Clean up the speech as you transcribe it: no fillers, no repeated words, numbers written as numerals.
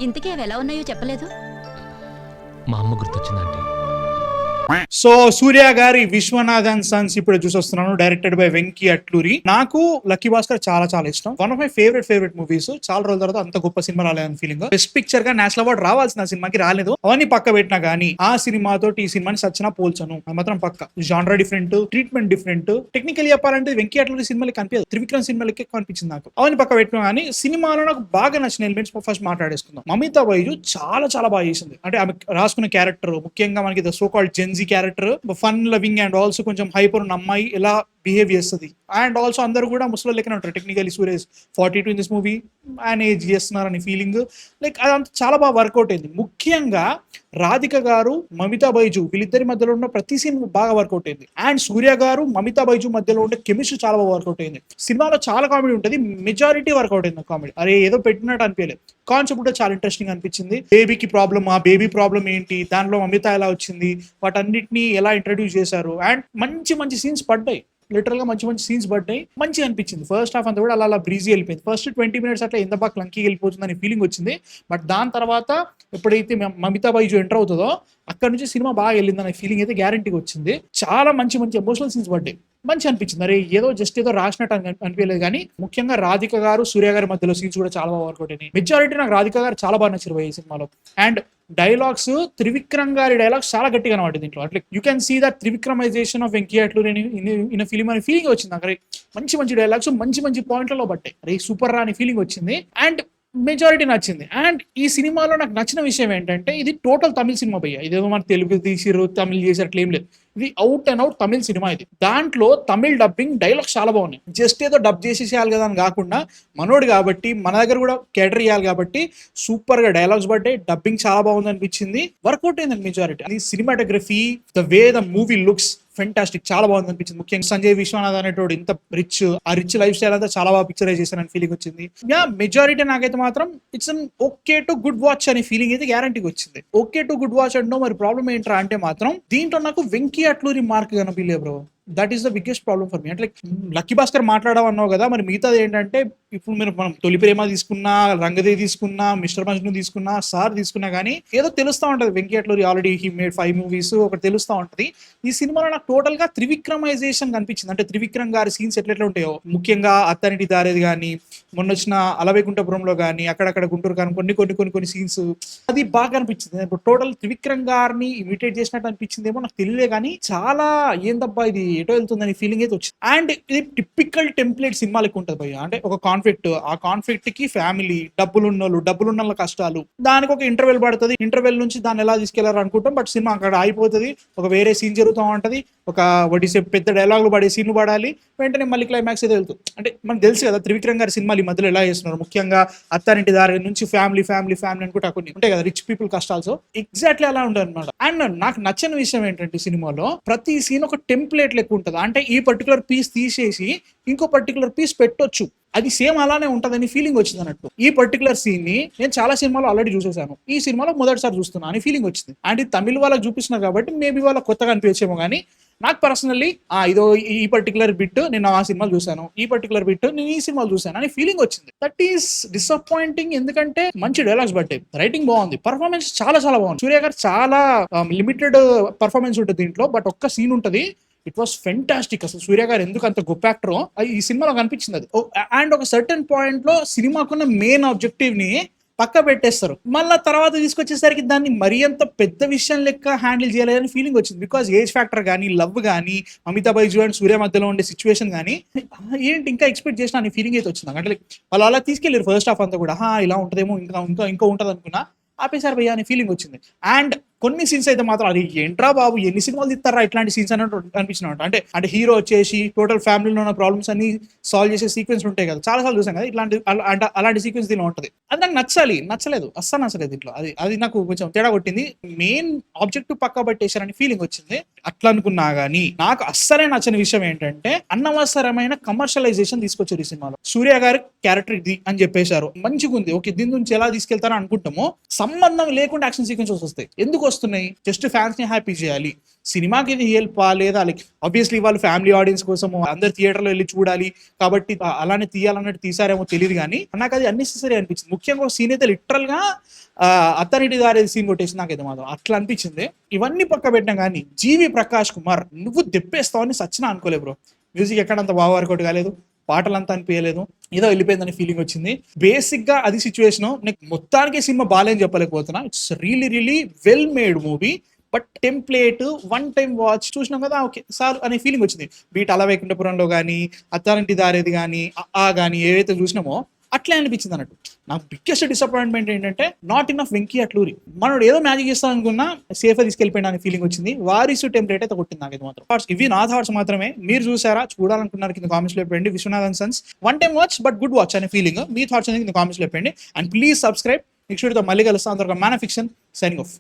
ఇంతకీ అవి ఎలా ఉన్నాయో చెప్పలేదు. మా అమ్మ గుర్తొచ్చిందంటే. సో సూర్య గారి విశ్వనాథ్ అండ్ సన్స్ ఇప్పుడు చూసొస్తున్నాను, డైరెక్టెడ్ బై వెంకీ అట్లూరి. నాకు లక్కీ భాస్కర్ చాలా చాలా ఇష్టం. One of my favourite movies. చాలా రోజుల తర్వాత అంత గొప్ప సినిమా రాలేదని ఫీలింగ్. బెస్ట్ పిక్చర్ గా నేషనల్ అవార్డు రావాల్సిన సినిమాకి రాలేదు. అవన్నీ పక్క పెట్టినా గానీ ఆ సినిమాతో ఈ సినిమాని సచ్చినా పోల్చను. అది మాత్రం పక్క. జానరా డిఫరెంట్, ట్రీట్మెంట్ డిఫరెంట్. టెక్నికల్ చెప్పాలంటే వెంకీ అట్లూరి సినిమాలకి కనిపించదు, త్రివిక్రమ్ సినిమాలకి ఎక్కువ అనిపించింది నాకు. అవన్నీ పక్క పెట్టినా గానీ సినిమాలో నాకు బాగా నచ్చిన ఎలిమెంట్స్ ఫస్ట్ మాట్లాడేసుకుందాం. మమితా బైజు చాలా చాలా బాగా చేసింది. అంటే ఆమె రాసుకున్న క్యారెక్టర్, ముఖ్యంగా మనకి the so called Gen Z character, fun loving and also కొంచెం హైపర్ ఉన్న అమ్మాయి ఎలా బిహేవ్ చేస్తుంది. అండ్ ఆల్సో అందరూ కూడా ముసలి లెక్కనే ఉంటారు. Technically Surya's 42 in this movie, ఆయన ఏజ్ చేస్తున్నారని ఫీలింగ్. లైక్ అదంతా చాలా బాగా వర్కౌట్ అయింది. ముఖ్యంగా రాధిక గారు, మమితా బైజు వీళ్ళిద్దరి మధ్యలో ఉన్న ప్రతి సీన్ బాగా వర్కౌట్ అయింది. అండ్ సూర్య గారు, మమితా బైజు మధ్యలో ఉండే కెమిస్ట్రీ చాలా బాగా వర్కౌట్ అయింది. సినిమాలో చాలా కామెడీ ఉంటుంది, మెజారిటీ వర్కౌట్ అయింది కామెడీ. అరే ఏదో పెట్టినట్టు అనిపించలేదు. కాన్సెప్ట్ కూడా చాలా ఇంట్రెస్టింగ్ అనిపించింది. బేబీకి ప్రాబ్లమ్, ఆ బేబీ ప్రాబ్లం ఏంటి, దానిలో మమిత ఎలా వచ్చింది, వాటన్నిటిని ఎలా ఇంట్రడ్యూస్ చేశారు. అండ్ మంచి మంచి సీన్స్ పడ్డాయి, లిటరల్ గా మంచి మంచి సీన్స్ పడ్డాయి. మంచిగా అనిపించింది. ఫస్ట్ హాఫ్ అంతా కూడా అలా అలా బ్రీజీ వెళ్ళిపోయింది. ఫస్ట్ 20 minutes అట్లా ఎంత బాగా క్లంకీ వెళ్ళిపోతుంది అనే ఫీలింగ్ వచ్చింది. బట్ దాని తర్వాత ఎప్పుడైతే మమితా బైజు ఎంటర్ అవుతుందో అక్కడ నుంచి సినిమా బాగా వెళ్ళిందనే ఫీలింగ్ అయితే గ్యారంటీగా వచ్చింది. చాలా మంచి మంచి ఎమోషనల్ సీన్స్ పడ్డాయి. మంచి అనిపించింది. అరే ఏదో జస్ట్ ఏదో రాసినట్టు అనిపించలేదు. కానీ ముఖ్యంగా రాధిక గారు, సూర్య గారి మధ్యలో సీన్స్ కూడా చాలా బాగా వర్కౌట్ అయినాయి. మెజారిటీ నాకు రాధిక గారు చాలా బాగా నచ్చారు ఈ సినిమాలో. అండ్ డైలాగ్స్, త్రివిక్రమ్ గారి డైలాగ్స్ చాలా గట్టిగా అనమాట దీంట్లో. అట్లా you can see that Trivikramization of Venky Atluri in film అనే ఫీలింగ్ వచ్చింది నాకు. మంచి మంచి డైలాగ్స్ మంచి మంచి పాయింట్లలో పట్టాయి. అరే సూపర్ రా అని ఫీలింగ్ వచ్చింది. అండ్ మెజారిటీ నచ్చింది. అండ్ ఈ సినిమాలో నాకు నచ్చిన విషయం ఏంటంటే ఇది టోటల్ తమిళ సినిమా భయ్య. ఇదేదో మన తెలుగు తీసిరు, తమిళ్ చేసారు అట్లా ఏం లేదు. ఇది out and out Tamil cinema. ఇది దాంట్లో తమిళ్ డబ్బింగ్ డైలాగ్స్ చాలా బాగున్నాయి. జస్ట్ ఏదో డబ్ చేసేసేయాలి కదా అని కాకుండా, మనోడు కాబట్టి మన దగ్గర కూడా కేటర్ చేయాలి కాబట్టి సూపర్ గా డైలాగ్స్ పడ్డాయి. డబ్బింగ్ చాలా బాగుంది అనిపించింది. వర్కౌట్ అయింది మెజారిటీ. అది cinematography, the way the movie looks fantastic, చాలా బాగుంది అనిపించింది. ముఖ్యంగా సంజయ్ విశ్వనాథ్ అనేటోడు ఇంత రిచ్, ఆ రిచ్ లైఫ్ స్టైల్ అంతా చాలా బాగా పిక్చరైజ్ చేశానని ఫీలింగ్ వచ్చింది. యా మెజారిటీ నాకైతే మాత్రం it's an okay to good watch అనే ఫీలింగ్ అయితే గ్యారంటీగా వచ్చింది. ఓకే టు గుడ్ వాచ్ అంటో మరి ప్రాబ్లం ఏంట్రా అంటే మాత్రం దీంట్లో నాకు వెంకీ అట్లూరి మార్క్ కనిపించలే bro. That is the biggest problem for me. అంటే లక్కీ భాస్కర్ మాట్లాడమన్నావు కదా, మరి మిగతాది ఏంటంటే ఇప్పుడు మనం తొలి ప్రేమ తీసుకున్నా, రంగదే తీసుకున్నా, మిస్టర్ మజ్ను తీసుకున్నా, సార్ తీసుకున్నా కానీ ఏదో తెలుస్తూ ఉంటుంది. Venky Atluri already he made 5 movies ఒకటి తెలుస్తూ ఉంటుంది. ఈ సినిమాలో నాకు టోటల్ గా త్రివిక్రమైజేషన్ కనిపించింది. అంటే త్రివిక్రమ్ గారి సీన్స్ ఎట్లెట్లా ఉంటాయో, ముఖ్యంగా అత్తారింటి దారేది కానీ, మొన్న వచ్చిన అలవైకుంఠపురంలో కానీ, అక్కడక్కడ గుంటూరు కానీ కొన్ని సీన్స్ అది బాగా అనిపించింది. ఇప్పుడు టోటల్ త్రివిక్రమ్ గారిని ఇమిటేట్ చేసినట్టు అనిపించింది ఏమో నాకు తెలియలే కానీ చాలా ఏందబ్బా ఇది ఎటో వెళ్తుందని ఫీలింగ్ అయితే వచ్చింది. అండ్ ఇది టిపికల్ టెంప్లెట్ సినిమా లెక్క ఉంటుంది భయ్య. అంటే ఒక కాన్ఫ్లిక్ట్, ఆ కాన్ఫ్లిక్ట్ కి ఫ్యామిలీ, డబ్బులున్న కష్టాలు, దానికి ఒక ఇంటర్వెల్ పడుతుంది. ఇంటర్వెల్ నుంచి దాన్ని ఎలా తీసుకెళ్లారు అనుకుంటాం. బట్ సినిమా అక్కడ అయిపోతుంది. ఒక వేరే సీన్ జరుగుతూ ఉంటది. ఒక వడిసే పెద్ద డైలాగులు పడే సీన్లు పడాలి, వెంటనే మళ్ళీ క్లైమాక్స్ అయితే వెళ్తుంది. అంటే మనకు తెలుసు కదా త్రివిక్రమ్ గారి సినిమాలు ఈ మధ్యలో ఎలా చేస్తున్నారు. ముఖ్యంగా అత్తారింటి దారి నుంచి ఫ్యామిలీ అనుకుంటా కొన్ని ఉంటాయి కదా, రిచ్ పీపుల్ కష్టాలు. ఎగ్జాక్ట్లీ అలా ఉంటుంది అనమాట. అండ్ నాకు నచ్చిన విషయం ఏంటంటే సినిమాలో ప్రతి సీన్ ఒక టెంప్లెట్ లెక్క ఉంటుంది. అంటే ఈ పర్టికులర్ పీస్ తీసేసి ఇంకో పర్టికులర్ పీస్ పెట్టొచ్చు, అది సేమ్ అలానే ఉంటదని ఫీలింగ్ వచ్చింది అన్నట్టు. ఈ పర్టికులర్ సీన్ ని నేను చాలా సినిమాలో ఆల్రెడీ చూసేసాను, ఈ సినిమాలో మొదటిసారి చూస్తున్నా అని ఫీలింగ్ వచ్చింది. అండ్ ఇది తమిళ వాళ్ళకి చూపిస్తున్నారు కాబట్టి మేబీ వాళ్ళకి కొత్తగా అనిపించేమో కానీ నాకు పర్సనల్లీ ఇదో ఈ పర్టికులర్ బిట్ నేను ఆ సినిమాలు చూసాను, ఈ పర్టికులర్ బిట్ నేను ఈ సినిమాలు చూసాను అని ఫీలింగ్ వచ్చింది. That is disappointing. ఎందుకంటే మంచి డైలాగ్స్ బట్టే, రైటింగ్ బాగుంది, పర్ఫార్మెన్స్ చాలా చాలా బాగుంది. సూర్య గారు చాలా లిమిటెడ్ పర్ఫార్మెన్స్ ఉంటుంది దీంట్లో, బట్ ఒక్క సీన్ ఉంటుంది, ఇట్ వాస్ ఫెంటాస్టిక్. అసలు సూర్య గారు ఎందుకు అంత గొప్ప యాక్టరో ఈ సినిమాలో కనిపించింది. అది అండ్ ఒక సర్టన్ పాయింట్ లో సినిమాకున్న మెయిన్ ఆబ్జెక్టివ్ ని పక్క పెట్టేస్తారు. మళ్ళీ తర్వాత తీసుకొచ్చేసరికి దాన్ని మరీ అంత పెద్ద విషయం లెక్క హ్యాండిల్ చేయలేదని ఫీలింగ్ వచ్చింది. బికాజ్ ఏజ్ ఫ్యాక్టర్ కానీ, లవ్ కానీ, అమితా బైజు అండ్ సూర్య మధ్యలో ఉండే సిచ్యువేషన్ కానీ ఏంటి ఇంకా ఎక్స్పెక్ట్ చేసిన అని ఫీలింగ్ అయితే వచ్చింది. అంటే వాళ్ళు అలా తీసుకెళ్ళారు ఫస్ట్ హాఫ్ అంతా కూడా. ఇలా ఉంటుందేమో, ఇంకా ఉంటుంది అనుకున్నా, ఆపేసారు భయ్యా అనే ఫీలింగ్ వచ్చింది. అండ్ కొన్ని సీన్స్ అయితే మాత్రం అది ఏంట్రా బాబు ఎన్ని సినిమాలు తీస్తారా ఇట్లాంటి సీన్స్ అన్నట్టు అనిపించినట్టు. అంటే హీరో వచ్చేసి టోటల్ ఫ్యామిలీలో ఉన్న ప్రాబ్లమ్స్ అన్ని సాల్వ్ చేసే సీక్వెన్స్ ఉంటాయి కదా, చాలా సార్లు చూసాం కదా అలాంటి సీక్వెన్స్ దీనిలో ఉంటుంది. అది నాకు నచ్చలేదు, అస్సలు నచ్చలేదు దీంట్లో. అది నాకు కొంచెం తేడా కొట్టింది. మెయిన్ ఆబ్జెక్టివ్ పక్కా పట్టేశారని ఫీలింగ్ వచ్చింది. అట్లా అనుకున్నా గానీ నాకు అస్సలే నచ్చని విషయం ఏంటంటే అనవసరమైన కమర్షియలైజేషన్ తీసుకొచ్చారు ఈ సినిమాలో. సూర్య గారి క్యారెక్టర్ ఇది అని చెప్పేశారు, మంచిగా ఉంది, ఓకే దీని నుంచి ఎలా తీసుకెళ్తారో అనుకుంటామో సంబంధం లేకుండా యాక్షన్ సీక్వెన్సెస్ వస్తాయి. ఎందుకు వస్తున్నాయి? జస్ట్ ఫ్యాన్స్ ని హ్యాపీ చేయాలి. సినిమాకి ఇది హెల్ప్ లేదా, లైక్ ఆబ్వియస్లీ వాళ్ళు ఫ్యామిలీ ఆడియన్స్ కోసం అందరు థియేటర్లో వెళ్ళి చూడాలి కాబట్టి అలానే తీయాలన్నట్టు తీసారేమో తెలియదు, కానీ నాకు అది అన్నెసెసరీ అనిపించింది. ముఖ్యంగా ఒక సీన్ అయితే లిటరల్ గా అథారిటీ దారేది సీన్ కొట్టేసి నాకైతే మాత్రం అట్లా అనిపించింది. ఇవన్నీ పక్క పెట్టినా కానీ జీవి ప్రకాష్ కుమార్ నువ్వు దెప్పేస్తావని సచ్చినా అనుకోలే బ్రో. మ్యూజిక్ ఎక్కడంత బాగా వర్కౌట్ కాలేదు, పాటలంతా అనిపించలేదు, ఏదో వెళ్ళిపోయిందని ఫీలింగ్ వచ్చింది. బేసిక్ గా అది సిచ్యువేషన్. నీకు మొత్తానికి సినిమా బాగాలేని చెప్పలేకపోతున్నా. It's really well made movie, but template one time watch చూసినాం కదా ఓకే సార్ అనే ఫీలింగ్ వచ్చింది. బీట్ అలా వైకుంఠపురంలో కానీ అత్తారింటి దారేది కానీ కానీ ఏవైతే చూసినామో అట్లే అనిపించింది అన్నట్టు. నాకు బిగ్గెస్ట్ డిసప్పాయింట్మెంట్ ఏంటంటే not in of Venky Atluri. మనోడు ఏదో మ్యాజిక్ చేస్తాను అనుకున్నా సేఫ్ తీసుకెళ్ళిపోయినా అనే ఫీలింగ్ వచ్చింది. వారిసు టెంప్లేట్ అయితే కొట్టింది నాకైతే మాత్రం. ఇవి నా థాట్స్ మాత్రమే. మీరు చూసారా, చూడాలనుకున్నారు కింద కామెంట్స్ లో చెప్పండి. Viswanathan Sons one time watch but good watch అనే ఫీలింగ్. మీ థాట్స్ అనేది కింద కామెంట్స్ లో చెప్పండి. And please subscribe. నెక్స్ట్ వీడియోతో మళ్ళీ కలుస్తాను. అంతవరకు man of fiction signing off.